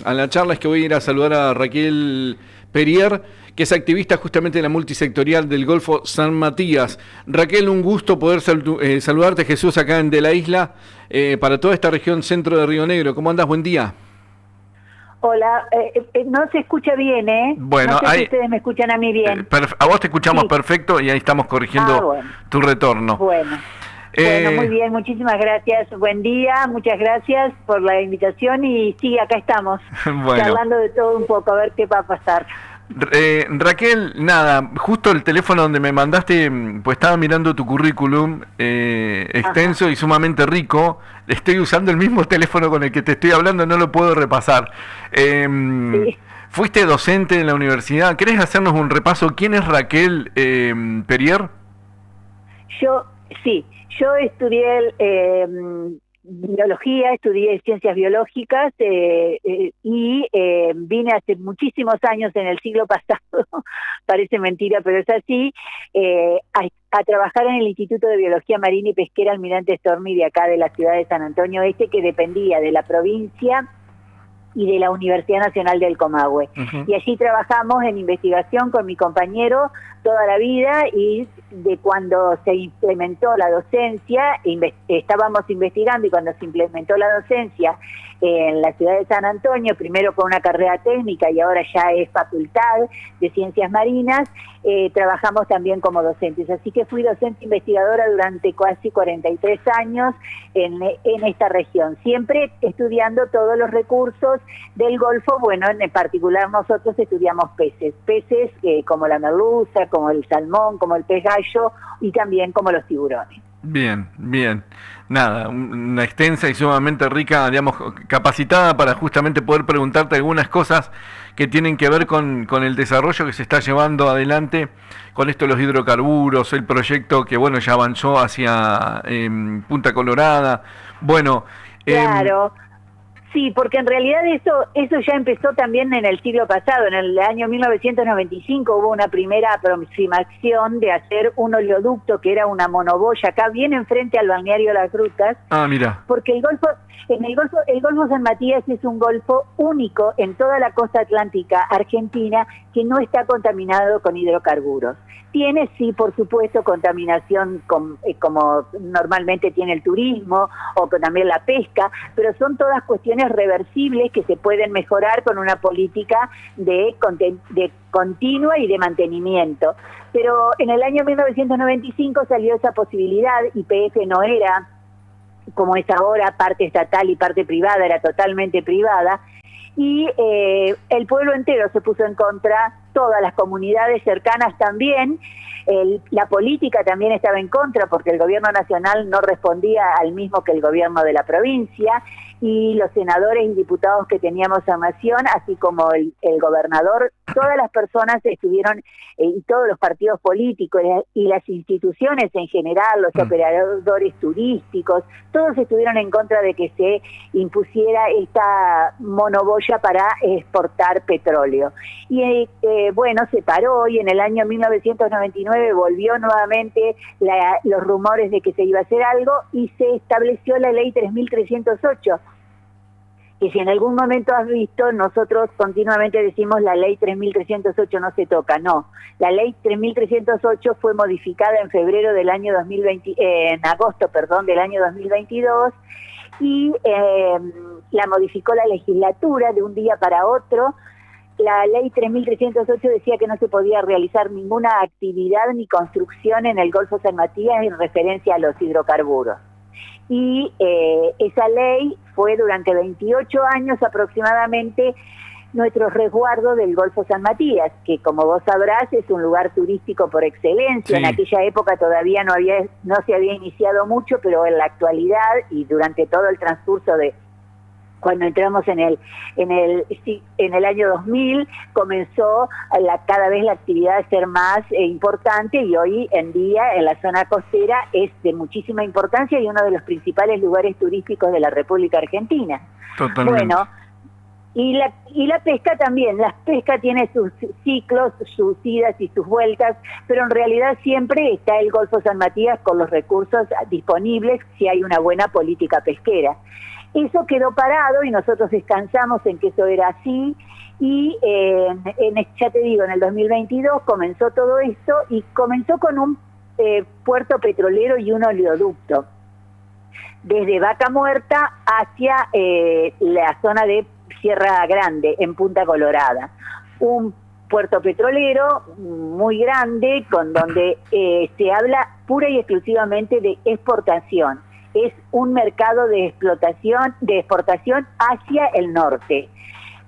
A la charla es que voy a ir a saludar a Raquel Perier, que es activista justamente de la multisectorial del Golfo San Matías. Raquel, un gusto poder saludarte, Jesús, acá en De la Isla, para toda esta región centro de Río Negro. ¿Cómo andás? Buen día. Hola, no se escucha bien, ¿eh? Bueno, no sé si ustedes me escuchan a mí bien. A vos te escuchamos Sí. perfecto y ahí estamos corrigiendo Bueno. tu retorno. Bueno, muy bien, muchísimas gracias. Buen día, muchas gracias por la invitación y sí, acá estamos, Bueno. charlando de todo un poco, a ver qué va a pasar. Raquel, nada, justo el teléfono donde me mandaste, pues estaba mirando tu currículum, extenso y sumamente rico. Estoy usando el mismo teléfono con el que te estoy hablando, no lo puedo repasar. Sí. Fuiste docente en la universidad. ¿Querés hacernos un repaso? ¿Quién es Raquel Perier? Yo estudié biología, estudié ciencias biológicas y vine hace muchísimos años en el siglo pasado, parece mentira, pero es así, a trabajar en el Instituto de Biología Marina y Pesquera Almirante Stormy de acá de la ciudad de San Antonio Este, que dependía de la provincia y de la Universidad Nacional del Comahue. Y allí trabajamos en investigación con mi compañero toda la vida, y de cuando se implementó la docencia, estábamos investigando, y cuando se implementó la docencia en la ciudad de San Antonio, primero con una carrera técnica y ahora ya es facultad de ciencias marinas, trabajamos también como docentes. Así que fui docente investigadora durante casi 43 años en esta región, siempre estudiando todos los recursos del Golfo. Bueno, en particular nosotros estudiamos peces como la merluza, como el salmón, como el pez gallo y también como los tiburones. Bien, bien. Nada, una extensa y sumamente rica, digamos, capacitada para justamente poder preguntarte algunas cosas que tienen que ver con el desarrollo que se está llevando adelante con esto de los hidrocarburos, el proyecto que, bueno, ya avanzó hacia Punta Colorada. Bueno, claro. Sí, porque en realidad eso ya empezó también en el siglo pasado. En el año 1995 hubo una primera aproximación de hacer un oleoducto que era una monoboya acá bien enfrente al balneario Las Grutas. Ah, mira. Porque el Golfo San Matías es un golfo único en toda la costa atlántica argentina que no está contaminado con hidrocarburos. Tiene, sí, por supuesto, contaminación como normalmente tiene el turismo o también la pesca, pero son todas cuestiones reversibles que se pueden mejorar con una política de continua y de mantenimiento. Pero en el año 1995 salió esa posibilidad. YPF no era, como es ahora, parte estatal y parte privada, era totalmente privada, y el pueblo entero se puso en contra, todas las comunidades cercanas también, la política también estaba en contra porque el gobierno nacional no respondía al mismo que el gobierno de la provincia, y los senadores y diputados que teníamos en Nación, así como el gobernador, todas las personas estuvieron, y todos los partidos políticos y las instituciones en general, los operadores turísticos, todos estuvieron en contra de que se impusiera esta monoboya para exportar petróleo. Y bueno, se paró, y en el año 1999 volvió nuevamente los rumores de que se iba a hacer algo, y se estableció la ley 3308, que si en algún momento has visto, nosotros continuamente decimos la ley 3308 no se toca. No, la ley 3308 fue modificada en febrero del año 2020, en agosto, perdón, del año 2022, y la modificó la legislatura de un día para otro. La ley 3308 decía que no se podía realizar ninguna actividad ni construcción en el Golfo San Matías en referencia a los hidrocarburos. Y esa ley fue durante 28 años aproximadamente nuestro resguardo del Golfo San Matías, que, como vos sabrás, es un lugar turístico por excelencia. Sí. En aquella época todavía no se había iniciado mucho, pero en la actualidad y durante todo el transcurso de cuando entramos en el año 2000, comenzó cada vez la actividad a ser más importante, y hoy en día en la zona costera es de muchísima importancia y uno de los principales lugares turísticos de la República Argentina. Totalmente. Bueno, y la pesca también. La pesca tiene sus ciclos, sus idas y sus vueltas, pero en realidad siempre está el Golfo San Matías con los recursos disponibles si hay una buena política pesquera. Eso quedó parado y nosotros descansamos en que eso era así, y ya te digo, en el 2022 comenzó todo esto, y comenzó con un puerto petrolero y un oleoducto desde Vaca Muerta hacia la zona de Sierra Grande, en Punta Colorada. Un puerto petrolero muy grande, con donde se habla pura y exclusivamente de exportación. Es un mercado de exportación hacia el norte.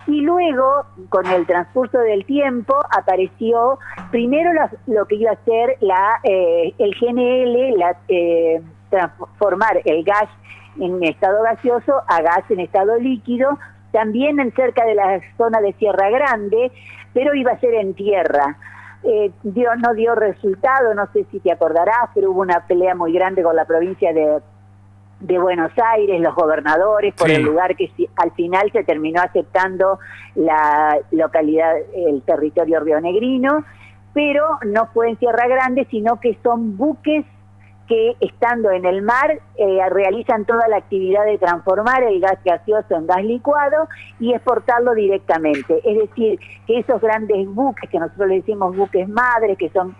Y luego, con el transcurso del tiempo, apareció primero lo que iba a ser el GNL, transformar el gas en estado gaseoso a gas en estado líquido, también en cerca de la zona de Sierra Grande, pero iba a ser en tierra. No dio resultado, no sé si te acordarás, pero hubo una pelea muy grande con la provincia de Buenos Aires, los gobernadores, por el lugar que al final se terminó aceptando la localidad, el territorio rionegrino, pero no fue en Sierra Grande, sino que son buques que, estando en el mar, realizan toda la actividad de transformar el gas gaseoso en gas licuado y exportarlo directamente. Es decir, que esos grandes buques, que nosotros le decimos buques madres, que son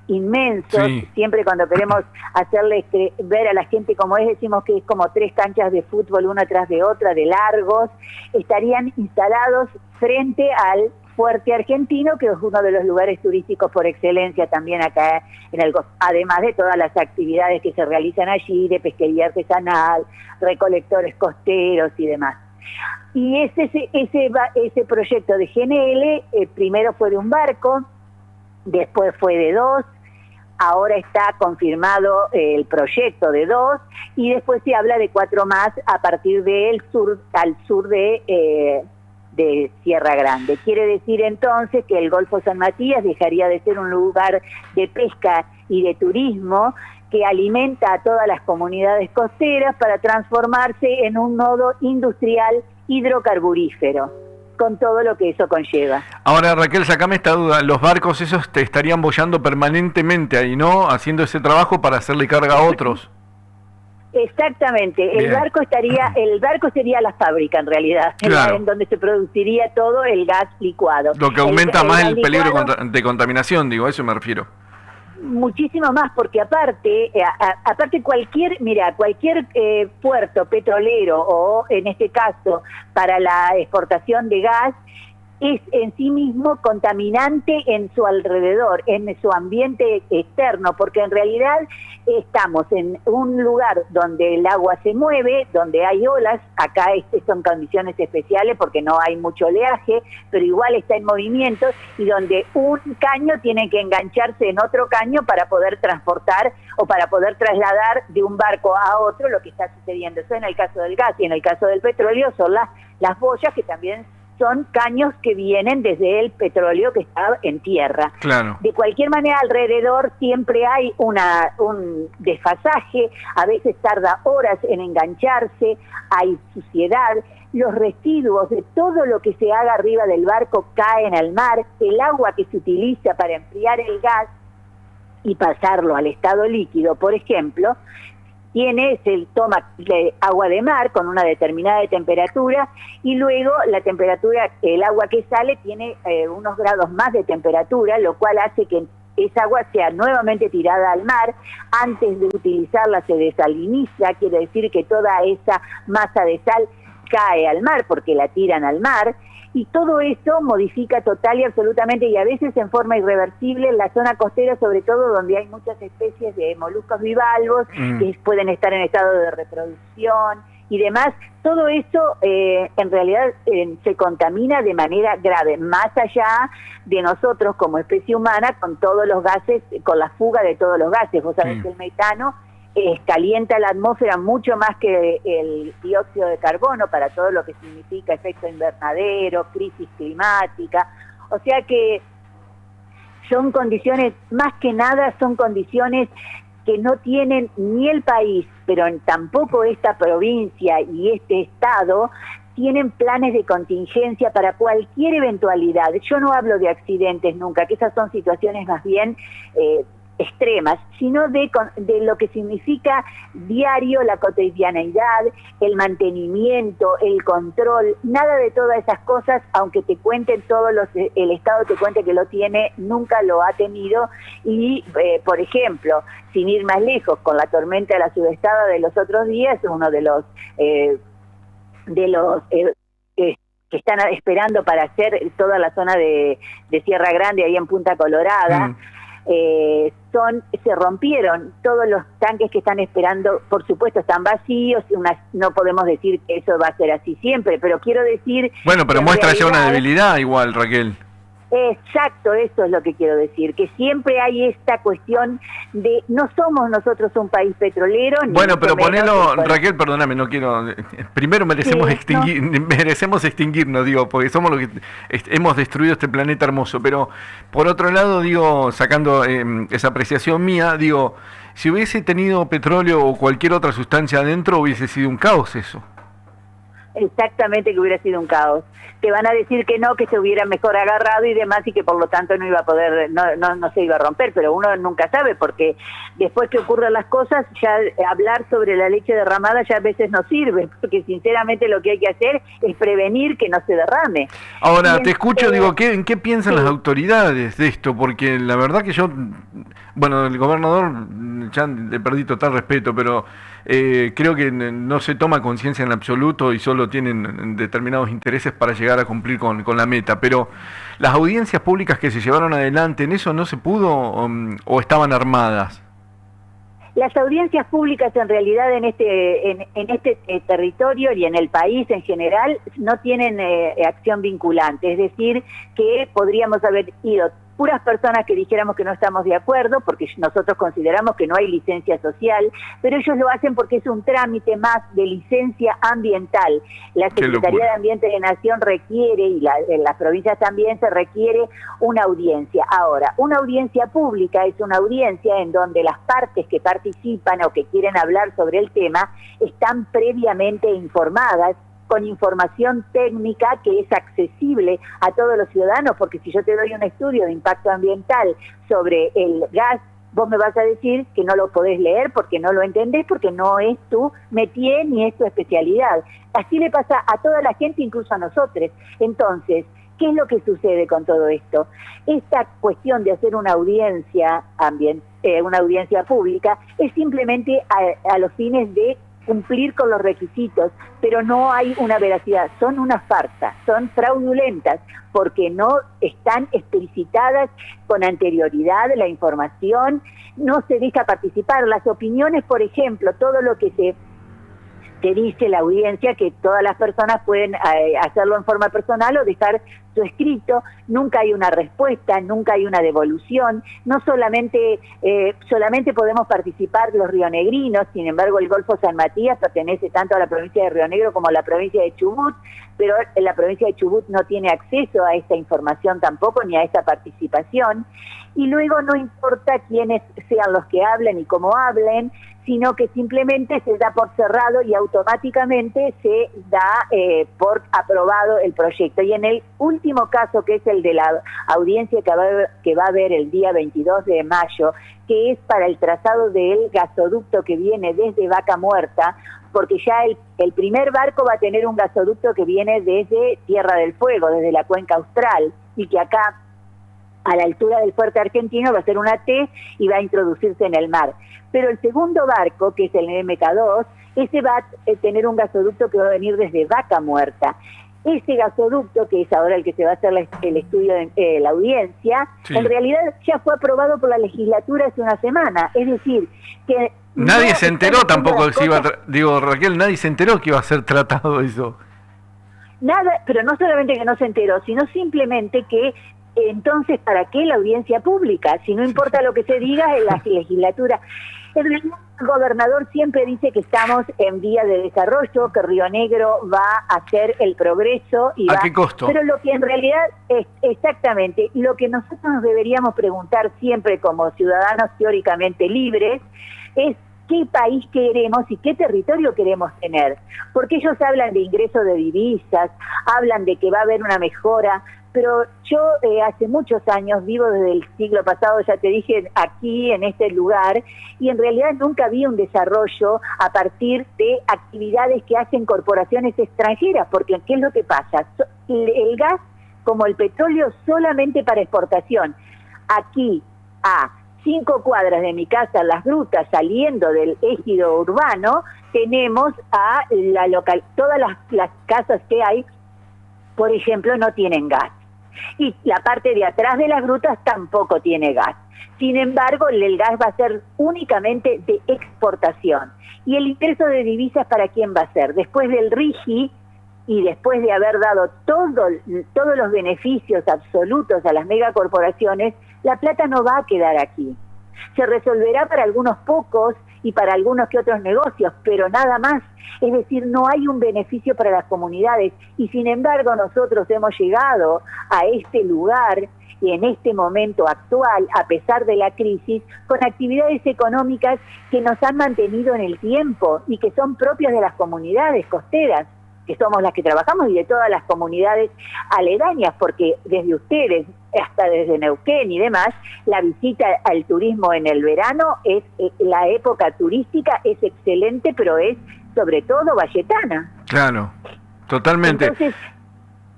inmensos, siempre cuando queremos hacerles ver a la gente cómo es, decimos que es como 3 canchas de fútbol una tras de otra, de largos, estarían instalados frente al Fuerte Argentino, que es uno de los lugares turísticos por excelencia también acá en el Golfo, además de todas las actividades que se realizan allí, de pesquería artesanal, recolectores costeros y demás. Y ese proyecto de GNL, primero fue de un barco, después fue de 2, ahora está confirmado el proyecto de 2, y después se habla de 4 más a partir del sur, al sur de Sierra Grande. Quiere decir entonces que el Golfo San Matías dejaría de ser un lugar de pesca y de turismo que alimenta a todas las comunidades costeras para transformarse en un nodo industrial hidrocarburífero, con todo lo que eso conlleva. Ahora, Raquel, sacame esta duda. Los barcos esos te estarían boyando permanentemente ahí, ¿no? Haciendo ese trabajo para hacerle carga a otros. Exactamente, el barco sería la fábrica en realidad, claro, en donde se produciría todo el gas licuado. Lo que aumenta más el peligro de contaminación, digo, a eso me refiero. Muchísimo más, porque aparte cualquier puerto petrolero, o en este caso para la exportación de gas, es en sí mismo contaminante en su alrededor, en su ambiente externo, porque en realidad estamos en un lugar donde el agua se mueve, donde hay olas. Acá son condiciones especiales porque no hay mucho oleaje, pero igual está en movimiento, y donde un caño tiene que engancharse en otro caño para poder transportar o para poder trasladar de un barco a otro lo que está sucediendo. Eso en el caso del gas, y en el caso del petróleo son las boyas, que también son caños que vienen desde el petróleo que está en tierra. Claro. De cualquier manera, alrededor siempre hay un desfasaje, a veces tarda horas en engancharse, hay suciedad, los residuos de todo lo que se haga arriba del barco caen al mar, el agua que se utiliza para enfriar el gas y pasarlo al estado líquido, por ejemplo, se toma agua de mar con una determinada temperatura, y luego el agua que sale tiene unos grados más de temperatura, lo cual hace que esa agua sea nuevamente tirada al mar. Antes de utilizarla se desaliniza, quiere decir que toda esa masa de sal cae al mar porque la tiran al mar, y todo eso modifica total y absolutamente, y a veces en forma irreversible, la zona costera, sobre todo donde hay muchas especies de moluscos bivalvos que pueden estar en estado de reproducción y demás. Todo eso en realidad se contamina de manera grave, más allá de nosotros como especie humana, con todos los gases, con la fuga de todos los gases. Vos sabés que el metano calienta la atmósfera mucho más que el dióxido de carbono, para todo lo que significa efecto invernadero, crisis climática. O sea que son condiciones, más que nada son condiciones que no tienen ni el país, pero tampoco esta provincia y este estado tienen planes de contingencia para cualquier eventualidad. Yo no hablo de accidentes nunca, que esas son situaciones más bien extremas, sino de lo que significa diario, la cotidianeidad, el mantenimiento, el control, nada de todas esas cosas, aunque te cuenten el Estado te cuente que lo tiene, nunca lo ha tenido. Y, por ejemplo, sin ir más lejos, con la tormenta de la Sudestada de los otros días, uno de los que están esperando para hacer toda la zona de Sierra Grande, ahí en Punta Colorada, se rompieron todos los tanques que están esperando, por supuesto están vacíos, no podemos decir que eso va a ser así siempre, pero quiero decir... Bueno, pero muestra ya una debilidad igual, Raquel. Exacto, eso es lo que quiero decir, que siempre hay esta cuestión de no somos nosotros un país petrolero. Bueno, pero ponelo, Raquel, perdóname, no quiero, primero merecemos merecemos extinguirnos, digo, porque somos los que hemos destruido este planeta hermoso, pero por otro lado, digo, sacando esa apreciación mía, digo, si hubiese tenido petróleo o cualquier otra sustancia adentro, hubiese sido un caos eso. Exactamente, que hubiera sido un caos. Te van a decir que no, que se hubiera mejor agarrado y demás, y que por lo tanto no iba a poder, no se iba a romper, pero uno nunca sabe, porque después que ocurran las cosas, ya hablar sobre la leche derramada ya a veces no sirve, porque sinceramente lo que hay que hacer es prevenir que no se derrame. Ahora, te escucho, digo, ¿en qué piensan las autoridades de esto? Porque la verdad que yo, bueno, el gobernador ya le perdí total respeto, pero creo que no se toma conciencia en absoluto y solo tienen determinados intereses para llegar a cumplir con la meta. Pero las audiencias públicas que se llevaron adelante, ¿en eso no se pudo o estaban armadas? Las audiencias públicas en realidad en este territorio y en el país en general no tienen acción vinculante, es decir, que podríamos haber ido puras personas que dijéramos que no estamos de acuerdo, porque nosotros consideramos que no hay licencia social, pero ellos lo hacen porque es un trámite más de licencia ambiental. La Secretaría de Ambiente de Nación requiere, y en las provincias también se requiere una audiencia. Ahora, una audiencia pública es una audiencia en donde las partes que participan o que quieren hablar sobre el tema están previamente informadas, con información técnica que es accesible a todos los ciudadanos, porque si yo te doy un estudio de impacto ambiental sobre el gas, vos me vas a decir que no lo podés leer porque no lo entendés, porque no es tu métier ni es tu especialidad. Así le pasa a toda la gente, incluso a nosotros. Entonces, ¿qué es lo que sucede con todo esto? Esta cuestión de hacer una audiencia pública es simplemente a los fines de cumplir con los requisitos, pero no hay una veracidad, son una farsa, son fraudulentas, porque no están explicitadas con anterioridad la información, no se deja participar. Las opiniones, por ejemplo, todo lo que se dice la audiencia, que todas las personas pueden hacerlo en forma personal o dejar su escrito, nunca hay una respuesta, nunca hay una devolución, no solamente podemos participar los rionegrinos, sin embargo el Golfo San Matías pertenece tanto a la provincia de Río Negro como a la provincia de Chubut, pero la provincia de Chubut no tiene acceso a esta información tampoco, ni a esta participación, y luego no importa quiénes sean los que hablen y cómo hablen, sino que simplemente se da por cerrado y automáticamente se da por aprobado el proyecto. Y en el último caso, que es el de la audiencia que va a haber el día 22 de mayo, que es para el trazado del gasoducto que viene desde Vaca Muerta, porque ya el primer barco va a tener un gasoducto que viene desde Tierra del Fuego, desde la cuenca austral, y que acá, a la altura del puerto argentino, va a ser una T y va a introducirse en el mar. Pero el segundo barco, que es el MK2, ese va a tener un gasoducto que va a venir desde Vaca Muerta. Ese gasoducto, que es ahora el que se va a hacer el estudio de la audiencia, sí, en realidad ya fue aprobado por la legislatura hace una semana. Es decir, que nadie se enteró tampoco que se iba digo, Raquel, nadie se enteró que iba a ser tratado eso. Nada, pero no solamente que no se enteró, sino simplemente que entonces, ¿para qué la audiencia pública? Si no importa lo que se diga en la legislatura. El gobernador siempre dice que estamos en vía de desarrollo, que Río Negro va a hacer el progreso. Y ¿a qué costo? Pero lo que en realidad es exactamente, lo que nosotros nos deberíamos preguntar siempre como ciudadanos teóricamente libres, es qué país queremos y qué territorio queremos tener. Porque ellos hablan de ingreso de divisas, hablan de que va a haber una mejora, pero yo hace muchos años, vivo desde el siglo pasado, ya te dije, aquí en este lugar, y en realidad nunca vi un desarrollo a partir de actividades que hacen corporaciones extranjeras, porque ¿qué es lo que pasa? El gas, como el petróleo, solamente para exportación. Aquí, a 5 cuadras de mi casa, Las Grutas, saliendo del ejido urbano, tenemos a todas las casas que hay, por ejemplo, no tienen gas. Y la parte de atrás de Las Grutas tampoco tiene gas. Sin embargo, el gas va a ser únicamente de exportación. ¿Y el ingreso de divisas para quién va a ser? Después del RIGI y después de haber dado todos los beneficios absolutos a las megacorporaciones, la plata no va a quedar aquí. Se resolverá para algunos pocos y para algunos que otros negocios, pero nada más. Es decir, no hay un beneficio para las comunidades y sin embargo nosotros hemos llegado a este lugar y en este momento actual, a pesar de la crisis, con actividades económicas que nos han mantenido en el tiempo y que son propias de las comunidades costeras, que somos las que trabajamos, y de todas las comunidades aledañas, porque desde ustedes hasta desde Neuquén y demás, la visita al turismo en el verano es la época turística es excelente, pero es sobre todo valletana. Claro, totalmente.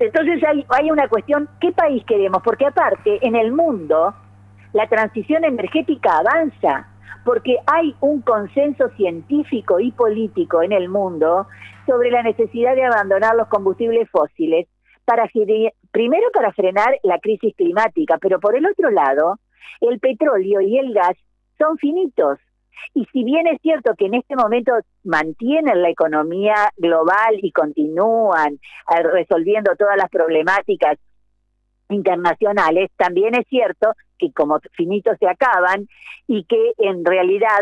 Entonces hay una cuestión, ¿qué país queremos? Porque aparte, en el mundo, la transición energética avanza, porque hay un consenso científico y político en el mundo sobre la necesidad de abandonar los combustibles fósiles, primero para frenar la crisis climática, pero por el otro lado, el petróleo y el gas son finitos. Y si bien es cierto que en este momento mantienen la economía global y continúan resolviendo todas las problemáticas internacionales, también es cierto que como finitos se acaban y que en realidad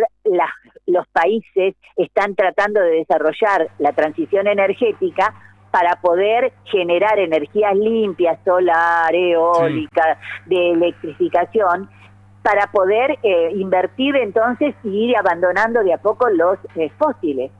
los países están tratando de desarrollar la transición energética para poder generar energías limpias, solar, eólica, sí, de electrificación, para poder invertir entonces y ir abandonando de a poco los fósiles.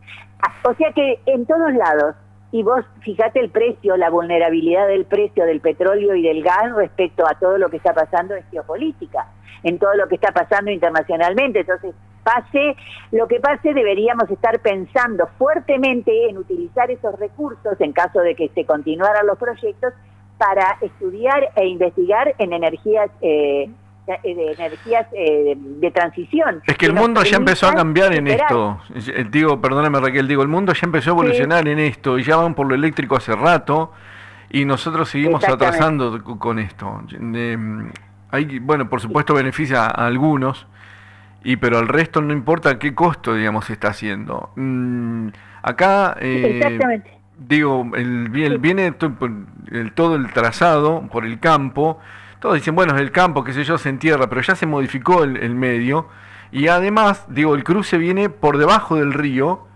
O sea que en todos lados, y vos fíjate el precio, la vulnerabilidad del precio del petróleo y del gas respecto a todo lo que está pasando en geopolítica, en todo lo que está pasando internacionalmente. Entonces, pase lo que pase, deberíamos estar pensando fuertemente en utilizar esos recursos, en caso de que se continuaran los proyectos, para estudiar e investigar en energías de transición. Es que el mundo ya empezó a cambiar en esto. Digo, perdóname Raquel, el mundo ya empezó a evolucionar en esto y ya van por lo eléctrico hace rato y nosotros seguimos atrasando con esto. Bueno, por supuesto beneficia a algunos, pero al resto no importa qué costo, digamos, se está haciendo. Acá, digo, viene todo el trazado por el campo. Todos dicen, bueno, es el campo, qué sé yo, se entierra, pero ya se modificó el medio. Y además, digo, el cruce viene por debajo del río,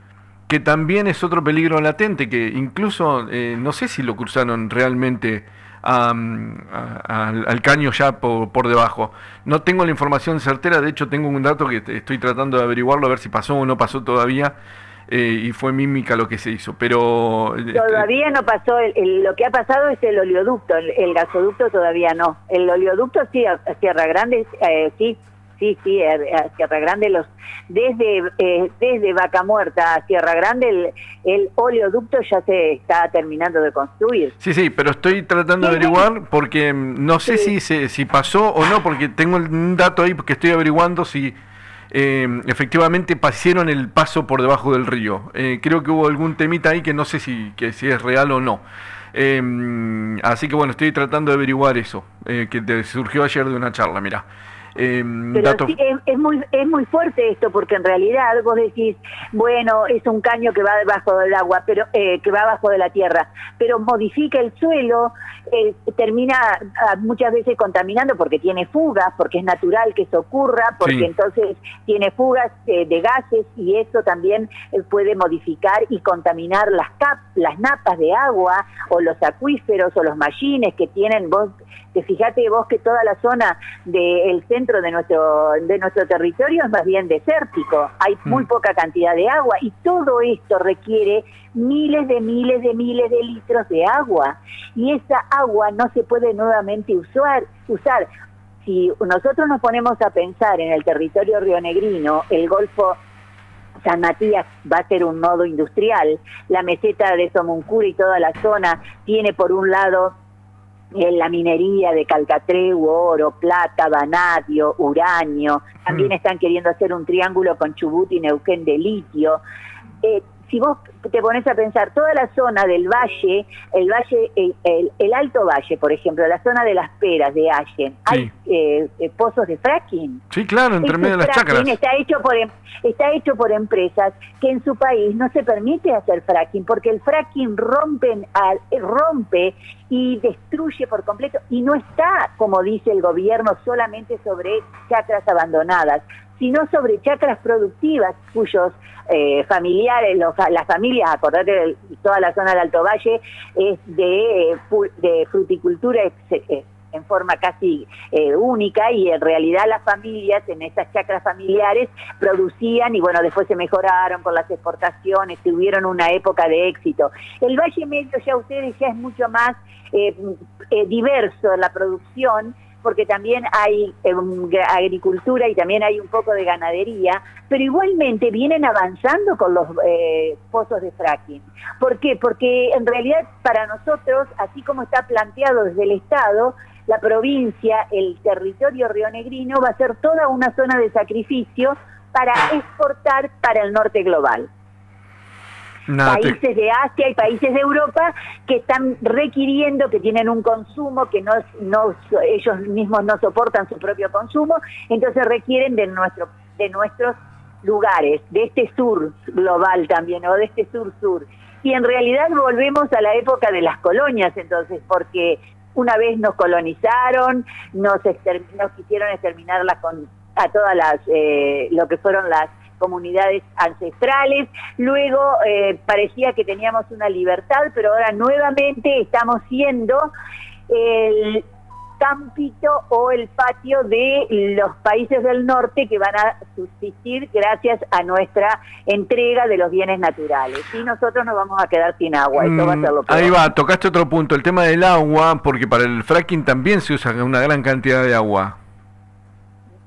que también es otro peligro latente, que incluso, no sé si lo cruzaron realmente al caño ya por debajo. No tengo la información certera, de hecho tengo un dato que estoy tratando de averiguarlo, a ver si pasó o no pasó todavía. Y fue mímica lo que se hizo, pero... Todavía no pasó, lo que ha pasado es el oleoducto, el gasoducto todavía no. El oleoducto sí, a Sierra Grande, sí, a Sierra Grande, desde Vaca Muerta a Sierra Grande, el oleoducto ya se está terminando de construir. Sí, pero estoy tratando de averiguar porque no sé si pasó o no, porque tengo un dato ahí que estoy averiguando si... efectivamente hicieron el paso por debajo del río. Creo que hubo algún temita ahí que no sé si es real o no. Así que bueno, estoy tratando de averiguar eso, que surgió ayer de una charla, mirá. Pero sí, es muy fuerte esto, porque en realidad vos decís, bueno, es un caño que va debajo del agua, pero que va abajo de la tierra, pero modifica el suelo, termina muchas veces contaminando porque tiene fugas, porque es natural que eso ocurra, porque entonces tiene fugas de gases y eso también puede modificar y contaminar las napas de agua o los acuíferos o los mallines que tienen. Fíjate vos que toda la zona del centro centro de nuestro territorio es más bien desértico, hay muy poca cantidad de agua y todo esto requiere miles de litros de agua y esa agua no se puede nuevamente usar. Si nosotros nos ponemos a pensar en el territorio rionegrino, el Golfo San Matías va a ser un nodo industrial, la meseta de Somuncura y toda la zona tiene por un lado la minería de Calcatreu, oro, plata, vanadio, uranio, también están queriendo hacer un triángulo con Chubut y Neuquén de litio. Si vos te pones a pensar, toda la zona del valle, el Alto Valle, por ejemplo, la zona de Las Peras, de Allen, sí. Hay pozos de fracking. Sí, claro, entre medio de las chacras. Está hecho por empresas que en su país no se permite hacer fracking, porque el fracking rompe y destruye por completo, y no está, como dice el gobierno, solamente sobre chacras abandonadas, sino sobre chacras productivas cuyos familiares, las familias, acordate de toda la zona del Alto Valle, es de fruticultura en forma casi única, y en realidad las familias en esas chacras familiares producían y bueno, después se mejoraron con las exportaciones, tuvieron una época de éxito. El Valle Medio ya es mucho más diverso en la producción, porque también hay agricultura y también hay un poco de ganadería, pero igualmente vienen avanzando con los pozos de fracking. ¿Por qué? Porque en realidad para nosotros, así como está planteado desde el Estado, la provincia, el territorio rionegrino va a ser toda una zona de sacrificio para exportar para el norte global. Países de Asia y países de Europa que están requiriendo, que tienen un consumo que ellos mismos no soportan su propio consumo, entonces requieren de nuestros lugares, de este sur global también, o de este sur-sur. Y en realidad volvemos a la época de las colonias, entonces, porque una vez nos colonizaron, nos quisieron exterminar a todas lo que fueron las comunidades ancestrales, luego parecía que teníamos una libertad, pero ahora nuevamente estamos siendo el cámpito o el patio de los países del norte que van a subsistir gracias a nuestra entrega de los bienes naturales. Y nosotros nos vamos a quedar sin agua, esto va a ser lo peor. Ahí va, tocaste otro punto, el tema del agua, porque para el fracking también se usa una gran cantidad de agua.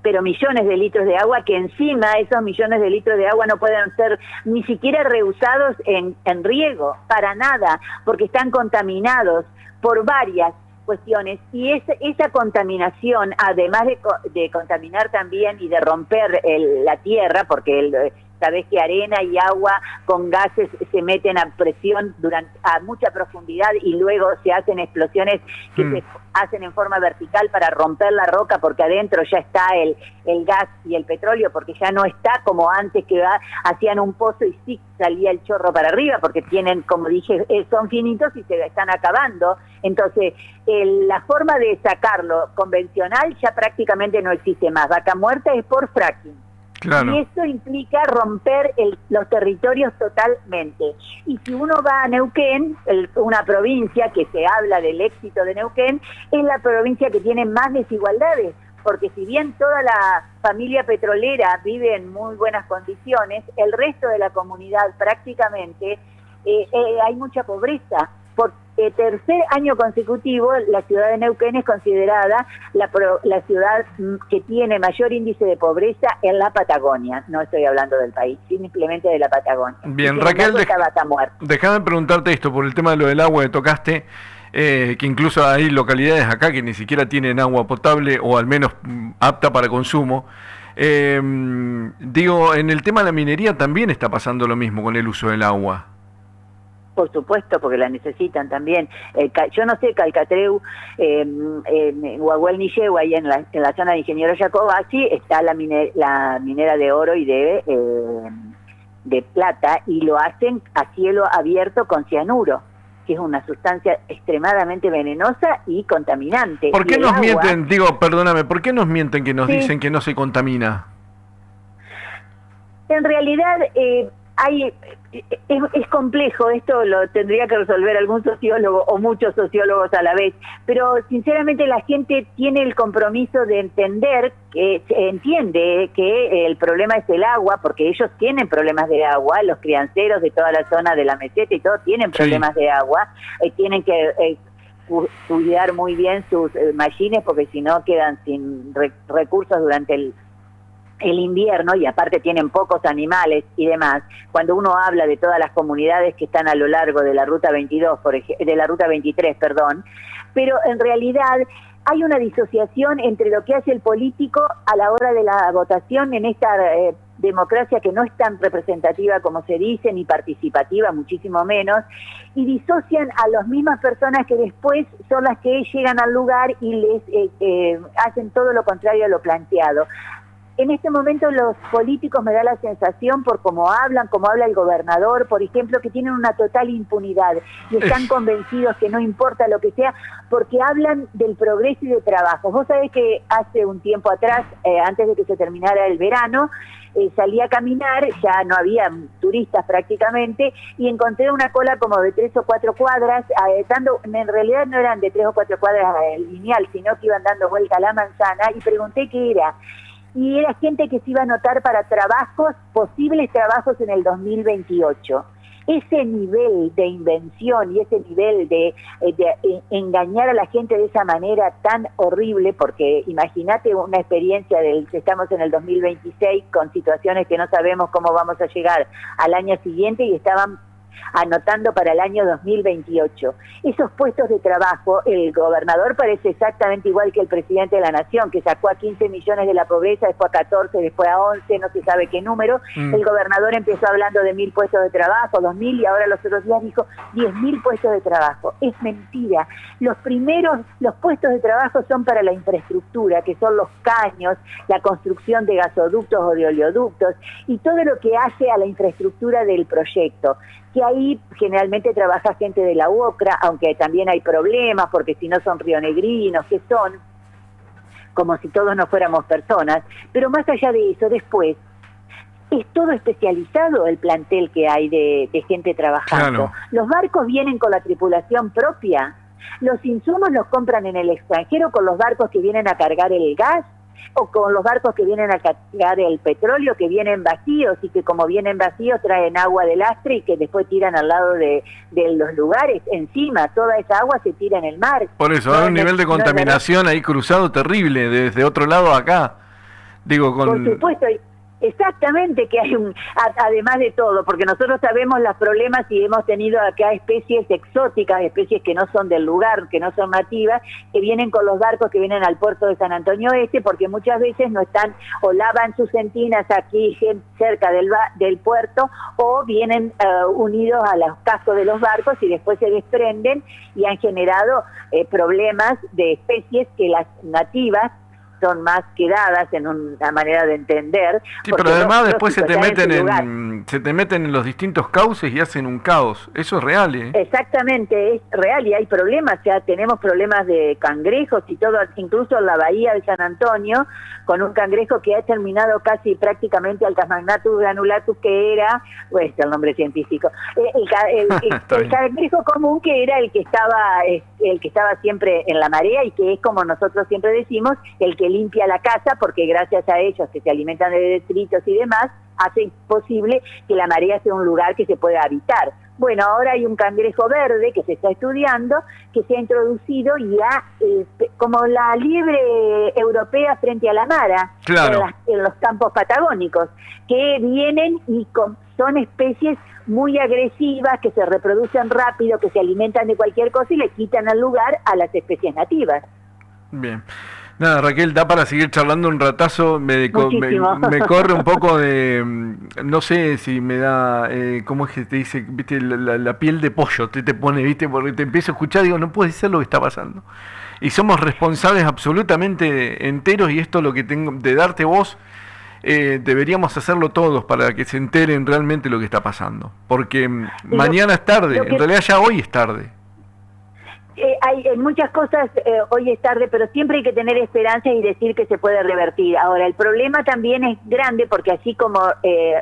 Pero millones de litros de agua, que encima esos millones de litros de agua no pueden ser ni siquiera reusados en riego, para nada, porque están contaminados por varias cuestiones, y esa contaminación, además de contaminar también y de romper la tierra, porque sabés que arena y agua con gases se meten a presión a mucha profundidad y luego se hacen explosiones que se hacen en forma vertical para romper la roca, porque adentro ya está el gas y el petróleo, porque ya no está como antes que hacían un pozo y sí salía el chorro para arriba, porque tienen, como dije, son finitos y se están acabando. Entonces la forma de sacarlo convencional ya prácticamente no existe más. Vaca muerta es por fracking. Claro. Y eso implica romper los territorios totalmente. Y si uno va a Neuquén, una provincia que se habla del éxito de Neuquén, es la provincia que tiene más desigualdades, porque si bien toda la familia petrolera vive en muy buenas condiciones, el resto de la comunidad prácticamente hay mucha pobreza. Por tercer año consecutivo, la ciudad de Neuquén es considerada la ciudad que tiene mayor índice de pobreza en la Patagonia. No estoy hablando del país, simplemente de la Patagonia. Bien, Raquel, déjame preguntarte esto, por el tema de lo del agua que tocaste, que incluso hay localidades acá que ni siquiera tienen agua potable o al menos apta para consumo. Digo, en el tema de la minería también está pasando lo mismo con el uso del agua. Por supuesto, porque la necesitan también. Yo no sé, Calcatreu, Huahuel Nillehua, ahí en la zona de Ingeniero Jacobacci, está la minera de oro y de plata, y lo hacen a cielo abierto con cianuro, que es una sustancia extremadamente venenosa y contaminante. ¿Por qué nos mienten? Digo, perdóname, ¿por qué nos mienten que nos dicen que no se contamina? En realidad, hay es complejo, esto lo tendría que resolver algún sociólogo o muchos sociólogos a la vez, pero sinceramente la gente tiene el compromiso de entender, que entiende que el problema es el agua, porque ellos tienen problemas de agua, los crianceros de toda la zona de la meseta y todo tienen problemas de agua, tienen que cuidar muy bien sus mallines porque si no quedan sin recursos durante el invierno, y aparte tienen pocos animales y demás. Cuando uno habla de todas las comunidades que están a lo largo de la ruta 22, de la ruta 23, perdón, pero en realidad hay una disociación entre lo que hace el político a la hora de la votación en esta democracia que no es tan representativa como se dice, ni participativa, muchísimo menos, y disocian a las mismas personas que después son las que llegan al lugar y les hacen todo lo contrario a lo planteado. En este momento los políticos me da la sensación, por cómo hablan, como habla el gobernador, por ejemplo, que tienen una total impunidad y están convencidos que no importa lo que sea, porque hablan del progreso y de trabajo. Vos sabés que hace un tiempo atrás, antes de que se terminara el verano, salí a caminar, ya no había turistas prácticamente, y encontré una cola como de 3 o 4 cuadras, en realidad no eran de 3 o 4 cuadras lineal, sino que iban dando vuelta a la manzana, y pregunté qué era. Y era gente que se iba a anotar para trabajos, posibles trabajos en el 2028. Ese nivel de invención y ese nivel de engañar a la gente de esa manera tan horrible, porque imagínate una experiencia estamos en el 2026 con situaciones que no sabemos cómo vamos a llegar al año siguiente y estaban anotando para el año 2028. Esos puestos de trabajo, el gobernador parece exactamente igual que el presidente de la nación, que sacó a 15 millones de la pobreza, después a 14, después a 11, no se sabe qué número. El gobernador empezó hablando de 1.000 puestos de trabajo, 2.000, y ahora los otros días dijo 10.000 puestos de trabajo. Es mentira. Los puestos de trabajo son para la infraestructura, que son los caños, la construcción de gasoductos o de oleoductos, y todo lo que hace a la infraestructura del proyecto, que ahí generalmente trabaja gente de la UOCRA, aunque también hay problemas, porque si no son rionegrinos, que son, como si todos no fuéramos personas, pero más allá de eso, después, es todo especializado el plantel que hay de gente trabajando. Claro. Los barcos vienen con la tripulación propia, los insumos los compran en el extranjero con los barcos que vienen a cargar el gas, o con los barcos que vienen a cargar el petróleo, que vienen vacíos y que como vienen vacíos traen agua de lastre y que después tiran al lado de los lugares. Encima, toda esa agua se tira en el mar. Por eso, hay un nivel de contaminación ahí cruzado terrible, desde otro lado a acá. Digo, Por supuesto, exactamente, que hay además de todo, porque nosotros sabemos los problemas y hemos tenido acá especies exóticas, especies que no son del lugar, que no son nativas, que vienen con los barcos que vienen al puerto de San Antonio Este, porque muchas veces no están o lavan sus entinas aquí cerca del puerto, o vienen unidos a los cascos de los barcos y después se desprenden y han generado problemas de especies que las nativas son más quedadas en una manera de entender. Sí, pero además después se te meten en los distintos cauces y hacen un caos. Eso es real, ¿eh? Exactamente, es real y hay problemas. Ya tenemos problemas de cangrejos y todo, incluso en la bahía de San Antonio, con un cangrejo que ha terminado casi prácticamente Alcasmagnathus granulatus, que era, pues el nombre científico, el cangrejo común, que era el que estaba siempre en la marea y que es, como nosotros siempre decimos, el que limpia la casa, porque gracias a ellos, que se alimentan de detritos y demás, hace posible que la marea sea un lugar que se pueda habitar. Bueno, ahora hay un cangrejo verde que se está estudiando, que se ha introducido y como la liebre europea frente a la mara, claro, en los campos patagónicos, que vienen y son especies muy agresivas, que se reproducen rápido, que se alimentan de cualquier cosa y le quitan el lugar a las especies nativas. Bien. Nada, Raquel, da para seguir charlando un ratazo, me corre un poco de, no sé si me da, ¿cómo es que te dice? Viste, la piel de pollo te pone, viste, porque te empiezo a escuchar y digo, no puede ser lo que está pasando. Y somos responsables absolutamente enteros, y esto lo que tengo de darte voz, deberíamos hacerlo todos para que se enteren realmente lo que está pasando. Porque mañana es tarde, en realidad ya hoy es tarde. Hay en muchas cosas, hoy es tarde, pero siempre hay que tener esperanza y decir que se puede revertir. Ahora, el problema también es grande porque así como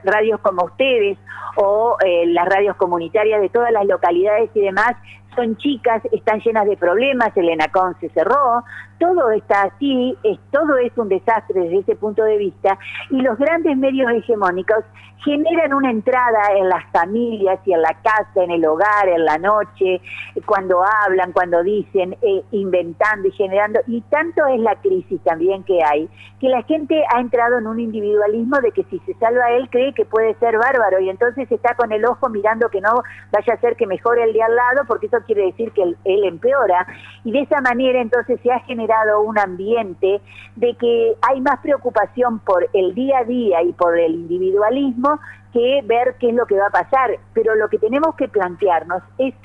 radios como ustedes o las radios comunitarias de todas las localidades y demás, son chicas, están llenas de problemas, el ENACON se cerró, todo está así, todo es un desastre desde ese punto de vista, y los grandes medios hegemónicos generan una entrada en las familias y en la casa, en el hogar, en la noche, cuando hablan, cuando dicen, inventando y generando, y tanto es la crisis también que hay, que la gente ha entrado en un individualismo de que si se salva él cree que puede ser bárbaro, y entonces está con el ojo mirando que no vaya a ser que mejore el de al lado, porque eso quiere decir que él empeora, y de esa manera entonces se ha generado un ambiente de que hay más preocupación por el día a día y por el individualismo que ver qué es lo que va a pasar, pero lo que tenemos que plantearnos es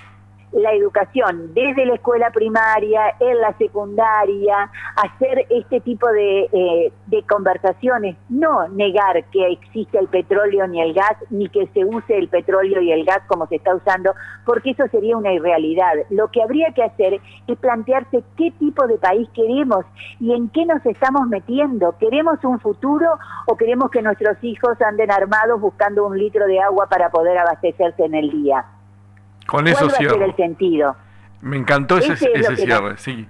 la educación desde la escuela primaria, en la secundaria, hacer este tipo de conversaciones, no negar que existe el petróleo ni el gas, ni que se use el petróleo y el gas como se está usando, porque eso sería una irrealidad. Lo que habría que hacer es plantearse qué tipo de país queremos y en qué nos estamos metiendo. ¿Queremos un futuro o queremos que nuestros hijos anden armados buscando un litro de agua para poder abastecerse en el día? Con eso cierro. El sentido. Me encantó ese cierre, sí.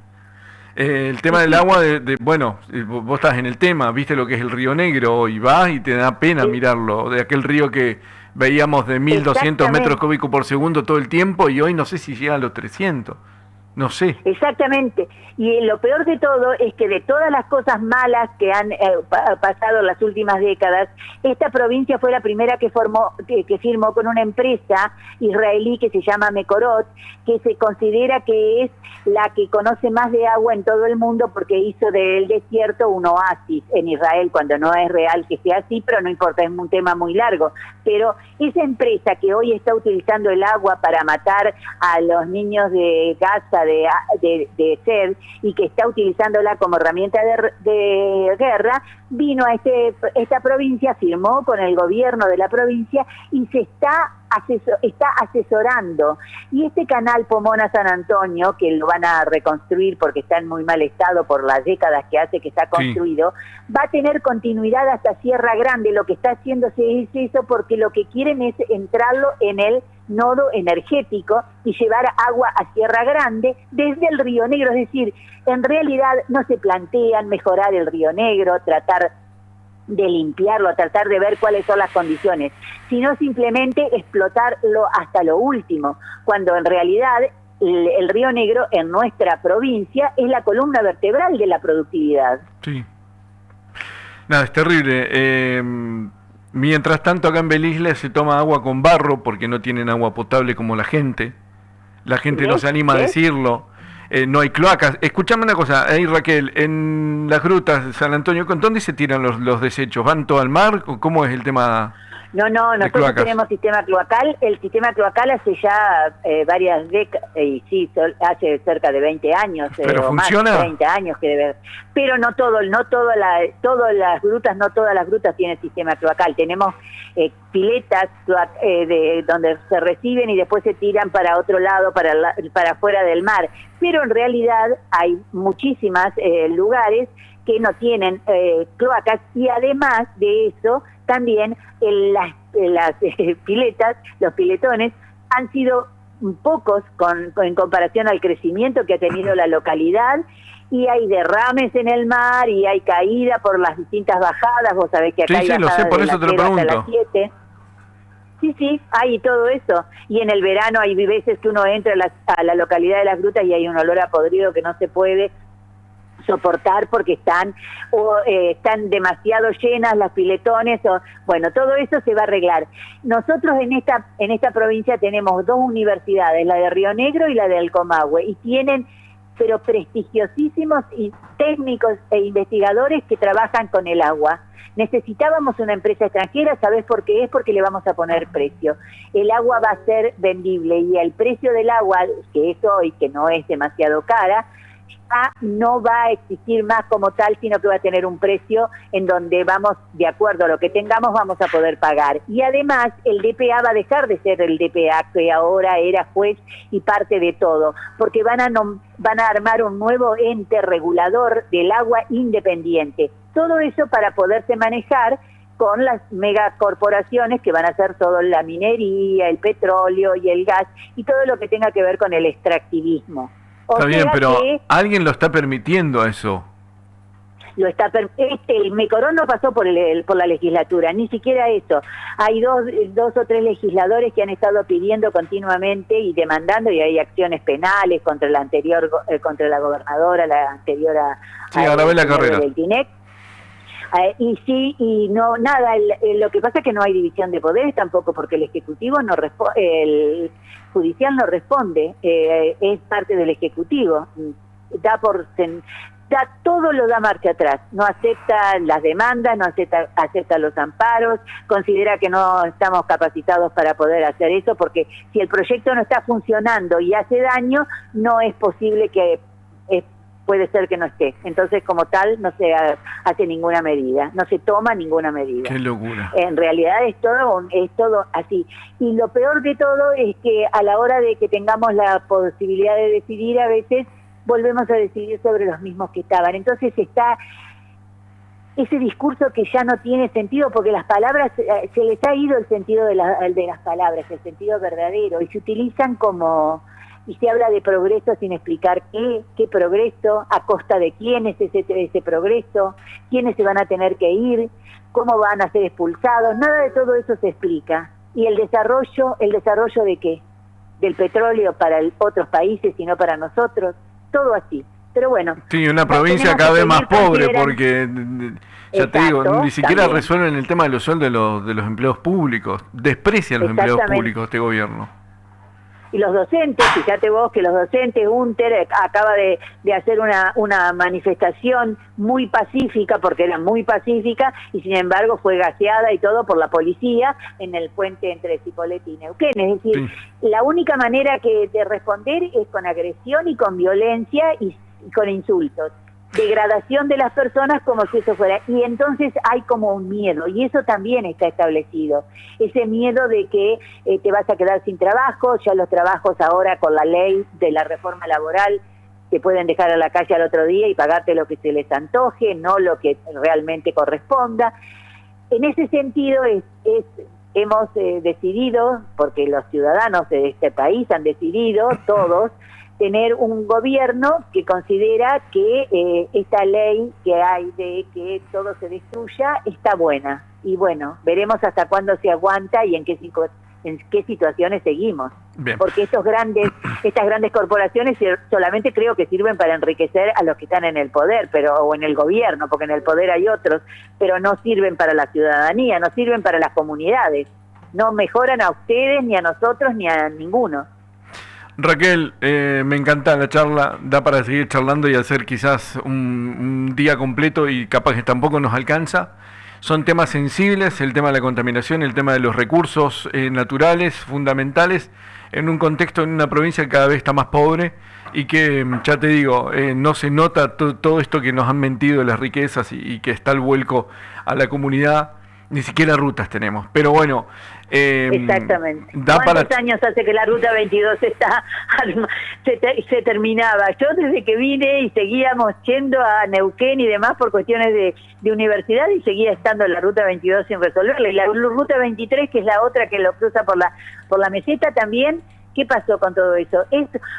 El tema del agua, bueno, vos estás en el tema, viste lo que es el Río Negro hoy, vas y te da pena mirarlo, de aquel río que veíamos de 1.200 metros cúbicos por segundo todo el tiempo y hoy no sé si llega a los 300. No sé. Exactamente. Y lo peor de todo es que de todas las cosas malas que han pasado en las últimas décadas, esta provincia fue la primera que firmó con una empresa israelí que se llama Mekorot, que se considera que es la que conoce más de agua en todo el mundo porque hizo del desierto un oasis en Israel, cuando no es real que sea así, pero no importa, es un tema muy largo. Pero esa empresa que hoy está utilizando el agua para matar a los niños de Gaza, de sed, y que está utilizándola como herramienta de guerra, vino a esta provincia, firmó con el gobierno de la provincia y se está asesorando. Y este canal Pomona-San Antonio, que lo van a reconstruir porque está en muy mal estado por las décadas que hace que está construido, va a tener continuidad hasta Sierra Grande. Lo que está haciéndose es eso porque lo que quieren es entrarlo en el nodo energético y llevar agua a Sierra Grande desde el Río Negro. Es decir, en realidad no se plantean mejorar el Río Negro, tratar de limpiarlo, tratar de ver cuáles son las condiciones, sino simplemente explotarlo hasta lo último, cuando en realidad el Río Negro en nuestra provincia es la columna vertebral de la productividad. Sí. Nada, es terrible. Mientras tanto acá en Belisle se toma agua con barro porque no tienen agua potable como la gente. La gente no se anima a decirlo. No hay cloacas. Escuchame una cosa, Raquel, en las grutas de San Antonio, ¿dónde se tiran los desechos? ¿Van todo al mar? ¿Cómo es el tema? No, nosotros tenemos sistema cloacal. El sistema cloacal hace ya varias décadas, y sí, hace cerca de 20 años. ¿Pero funciona? Más de 30 años que debe. Pero no todas las grutas tienen sistema cloacal. Tenemos piletas de donde se reciben y después se tiran para otro lado, para afuera del mar. Pero en realidad hay muchísimas lugares que no tienen cloacas, y además de eso también las piletas, los piletones han sido pocos en comparación al crecimiento que ha tenido la localidad, y hay derrames en el mar y hay caída por las distintas bajadas. Vos sabés que acá hay bajadas, lo sé, por eso te lo pregunto. Hasta las 7. Sí, hay todo eso. Y en el verano hay veces que uno entra a la localidad de las grutas y hay un olor a podrido que no se puede soportar porque están demasiado llenas las piletones, bueno, todo eso se va a arreglar. Nosotros en esta provincia tenemos 2 universidades, la de Río Negro y la de El Comahue, y tienen pero prestigiosísimos y técnicos e investigadores que trabajan con el agua. Necesitábamos una empresa extranjera, ¿sabés por qué? Es porque le vamos a poner precio. El agua va a ser vendible y el precio del agua, que es hoy, que no es demasiado cara, ya no va a existir más como tal, sino que va a tener un precio en donde vamos, de acuerdo a lo que tengamos, vamos a poder pagar. Y además el DPA va a dejar de ser el DPA que ahora era juez y parte de todo, porque van a armar un nuevo ente regulador del agua independiente. Todo eso para poderse manejar con las megacorporaciones que van a hacer todo la minería, el petróleo y el gas y todo lo que tenga que ver con el extractivismo. Está bien, pero alguien lo está permitiendo eso. El Mecorón no pasó por la legislatura, ni siquiera eso. Hay dos o tres legisladores que han estado pidiendo continuamente y demandando, y hay acciones penales contra la anterior, contra la gobernadora, la anterior a Arabella Carrera. Del TINEC. Y sí, y no, nada, lo que pasa es que no hay división de poderes tampoco, porque el Ejecutivo no responde, el Judicial no responde, es parte del Ejecutivo, todo lo da marcha atrás, no acepta las demandas, no acepta los amparos, considera que no estamos capacitados para poder hacer eso, porque si el proyecto no está funcionando y hace daño, no es posible que... puede ser que no esté. Entonces, como tal, no se hace ninguna medida, no se toma ninguna medida. ¡Qué locura! En realidad es todo así. Y lo peor de todo es que a la hora de que tengamos la posibilidad de decidir, a veces volvemos a decidir sobre los mismos que estaban. Entonces está ese discurso que ya no tiene sentido, porque las palabras, se les ha ido el sentido de las palabras, el sentido verdadero, y se utilizan como... Y se habla de progreso sin explicar qué progreso, a costa de quién es ese progreso, quiénes se van a tener que ir, cómo van a ser expulsados, nada de todo eso se explica. ¿Y el desarrollo de qué? Del petróleo para otros países y no para nosotros, todo así. Pero bueno. Sí, una provincia cada vez más pobre porque, ya exacto, te digo, ni siquiera también resuelven el tema de los sueldos de los empleados públicos, desprecian los empleados públicos este gobierno. Y los docentes, fíjate vos que los docentes, UNTER acaba de hacer una manifestación muy pacífica, porque era muy pacífica, y sin embargo fue gaseada y todo por la policía en el puente entre Cipolletti y Neuquén. Es decir, sí, la única manera de responder es con agresión y con violencia y con insultos. Degradación de las personas como si eso fuera, y entonces hay como un miedo, y eso también está establecido, ese miedo de que te vas a quedar sin trabajo. Ya los trabajos ahora con la ley de la reforma laboral te pueden dejar a la calle al otro día y pagarte lo que se les antoje, no lo que realmente corresponda. En ese sentido hemos decidido, porque los ciudadanos de este país han decidido, todos, tener un gobierno que considera que esta ley que hay de que todo se destruya está buena. Y bueno, veremos hasta cuándo se aguanta y en qué situaciones seguimos. Bien. Porque estas grandes corporaciones solamente creo que sirven para enriquecer a los que están en el poder, o en el gobierno, porque en el poder hay otros, pero no sirven para la ciudadanía, no sirven para las comunidades. No mejoran a ustedes, ni a nosotros, ni a ninguno. Raquel, me encanta la charla, da para seguir charlando y hacer quizás un día completo y capaz que tampoco nos alcanza. Son temas sensibles, el tema de la contaminación, el tema de los recursos naturales, fundamentales, en un contexto, en una provincia que cada vez está más pobre y que, ya te digo, no se nota todo esto que nos han mentido de las riquezas y que está el vuelco a la comunidad. Ni siquiera rutas tenemos, pero bueno... exactamente. ¿Cuántos años hace que la Ruta 22 se terminaba? Yo desde que vine y seguíamos yendo a Neuquén y demás por cuestiones de universidad, y seguía estando la Ruta 22 sin resolverla. Y la Ruta 23, que es la otra que lo cruza por la meseta también. ¿Qué pasó con todo eso?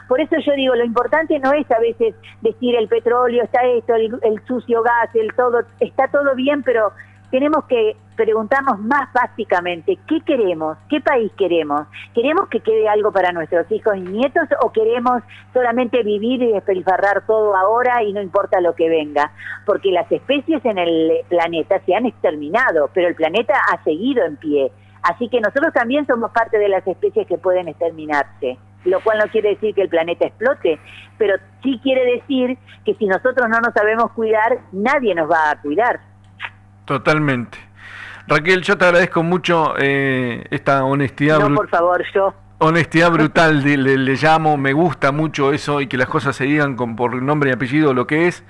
Por eso yo digo, lo importante no es a veces decir el petróleo, está esto, el sucio gas, todo, está todo bien, pero... tenemos que preguntarnos más básicamente, ¿qué queremos? ¿Qué país queremos? ¿Queremos que quede algo para nuestros hijos y nietos o queremos solamente vivir y despilfarrar todo ahora y no importa lo que venga? Porque las especies en el planeta se han exterminado, pero el planeta ha seguido en pie. Así que nosotros también somos parte de las especies que pueden exterminarse, lo cual no quiere decir que el planeta explote, pero sí quiere decir que si nosotros no nos sabemos cuidar, nadie nos va a cuidar. Totalmente. Raquel, yo te agradezco mucho esta honestidad. No, por favor, yo. Honestidad brutal, le llamo, me gusta mucho eso y que las cosas se digan por nombre y apellido lo que es.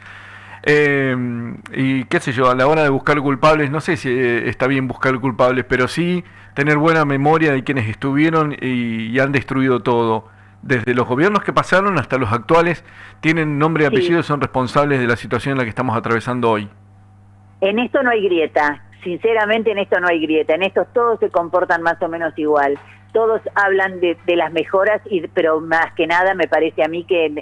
Y qué sé yo, a la hora de buscar culpables, no sé si está bien buscar culpables, pero sí tener buena memoria de quienes estuvieron y han destruido todo. Desde los gobiernos que pasaron hasta los actuales, tienen nombre y apellido y son responsables de la situación en la que estamos atravesando hoy. En esto no hay grieta, sinceramente en esto no hay grieta, en esto todos se comportan más o menos igual. Todos hablan de las mejoras, pero más que nada me parece a mí que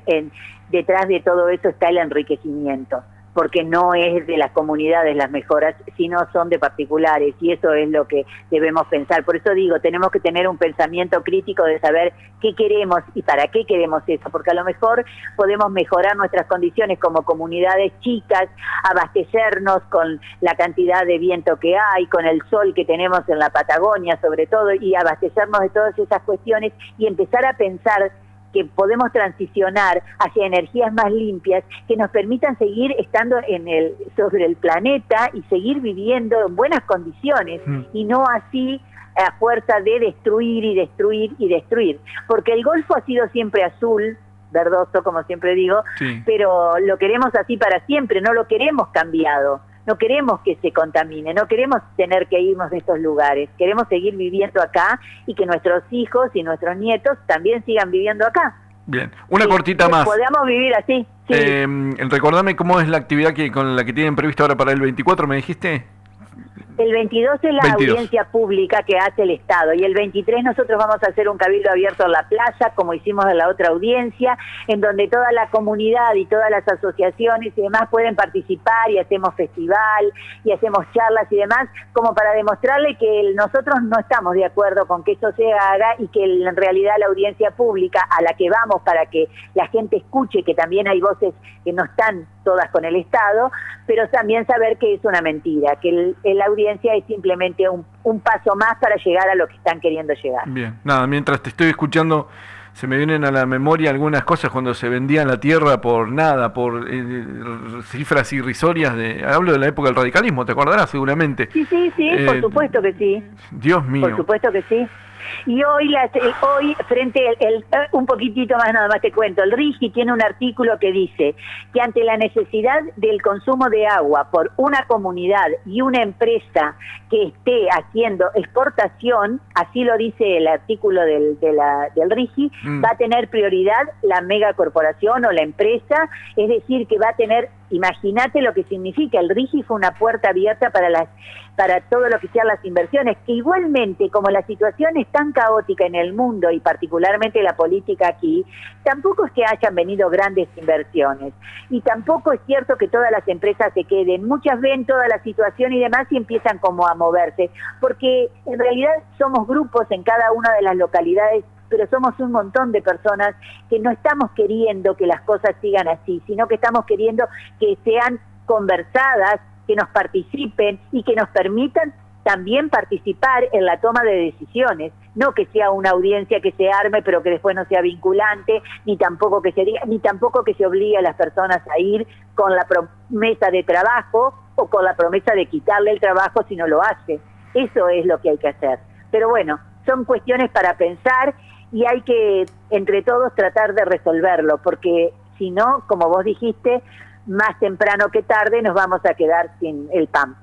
detrás de todo eso está el enriquecimiento, porque no es de las comunidades las mejoras, sino son de particulares, y eso es lo que debemos pensar. Por eso digo, tenemos que tener un pensamiento crítico de saber qué queremos y para qué queremos eso, porque a lo mejor podemos mejorar nuestras condiciones como comunidades chicas, abastecernos con la cantidad de viento que hay, con el sol que tenemos en la Patagonia sobre todo, y abastecernos de todas esas cuestiones y empezar a pensar que podemos transicionar hacia energías más limpias que nos permitan seguir estando sobre el planeta y seguir viviendo en buenas condiciones, y no así a fuerza de destruir y destruir y destruir, porque el Golfo ha sido siempre azul, verdoso como siempre digo, sí, pero lo queremos así para siempre, no lo queremos cambiado. No queremos que se contamine, no queremos tener que irnos de estos lugares, queremos seguir viviendo acá y que nuestros hijos y nuestros nietos también sigan viviendo acá. Bien, una cortita más. Podamos vivir así. Sí. Recordame cómo es la actividad con la que tienen prevista ahora para el 24, ¿me dijiste? El 22 es la 22. audiencia pública que hace el Estado, y el 23 nosotros vamos a hacer un cabildo abierto en la plaza, como hicimos en la otra audiencia, en donde toda la comunidad y todas las asociaciones y demás pueden participar, y hacemos festival, y hacemos charlas y demás, como para demostrarle que nosotros no estamos de acuerdo con que eso se haga, y que en realidad la audiencia pública a la que vamos para que la gente escuche que también hay voces que no están todas con el Estado, pero también saber que es una mentira, que la audiencia es simplemente un paso más para llegar a lo que están queriendo llegar. Bien, nada, mientras te estoy escuchando se me vienen a la memoria algunas cosas cuando se vendía la tierra por nada, por cifras irrisorias, hablo de la época del radicalismo, ¿te acordarás seguramente? Sí, por supuesto que sí. Dios mío. Por supuesto que sí. Y hoy frente un poquitito más nada más te cuento, el RIGI tiene un artículo que dice que ante la necesidad del consumo de agua por una comunidad y una empresa que esté haciendo exportación, así lo dice el artículo del RIGI, va a tener prioridad la megacorporación o la empresa, es decir, que va a tener, imagínate lo que significa, el RIGI fue una puerta abierta para todo lo que sean las inversiones, que igualmente, como la situación es tan caótica en el mundo y particularmente la política aquí, tampoco es que hayan venido grandes inversiones, y tampoco es cierto que todas las empresas se queden. Muchas ven toda la situación y demás y empiezan como a moverse, porque en realidad somos grupos en cada una de las localidades, pero somos un montón de personas que no estamos queriendo que las cosas sigan así, sino que estamos queriendo que sean conversadas, que nos participen y que nos permitan también participar en la toma de decisiones, no que sea una audiencia que se arme pero que después no sea vinculante, ni tampoco que se obligue a las personas a ir con la promesa de trabajo o con la promesa de quitarle el trabajo si no lo hace. Eso es lo que hay que hacer. Pero bueno, son cuestiones para pensar y hay que entre todos tratar de resolverlo, porque si no, como vos dijiste, más temprano que tarde nos vamos a quedar sin el pan.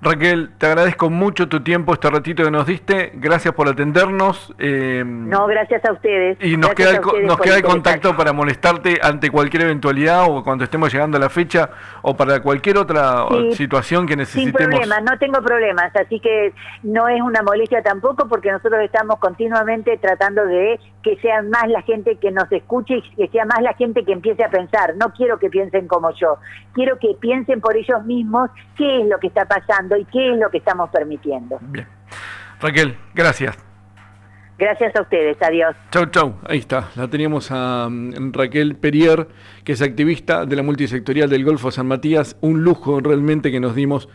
Raquel, te agradezco mucho tu tiempo, este ratito que nos diste, gracias por atendernos. No, gracias a ustedes. Y nos queda el contacto para molestarte ante cualquier eventualidad o cuando estemos llegando a la fecha o para cualquier otra situación que necesitemos. Sin problemas, no tengo problemas, así que no es una molestia tampoco, porque nosotros estamos continuamente tratando de que sea más la gente que nos escuche y que sea más la gente que empiece a pensar. No quiero que piensen como yo, quiero que piensen por ellos mismos qué es lo que está pasando y qué es lo que estamos permitiendo. Bien. Raquel, gracias. Gracias a ustedes, adiós. Chau. Ahí está, la teníamos a Raquel Perier, que es activista de la multisectorial del Golfo San Matías. Un lujo realmente que nos dimos.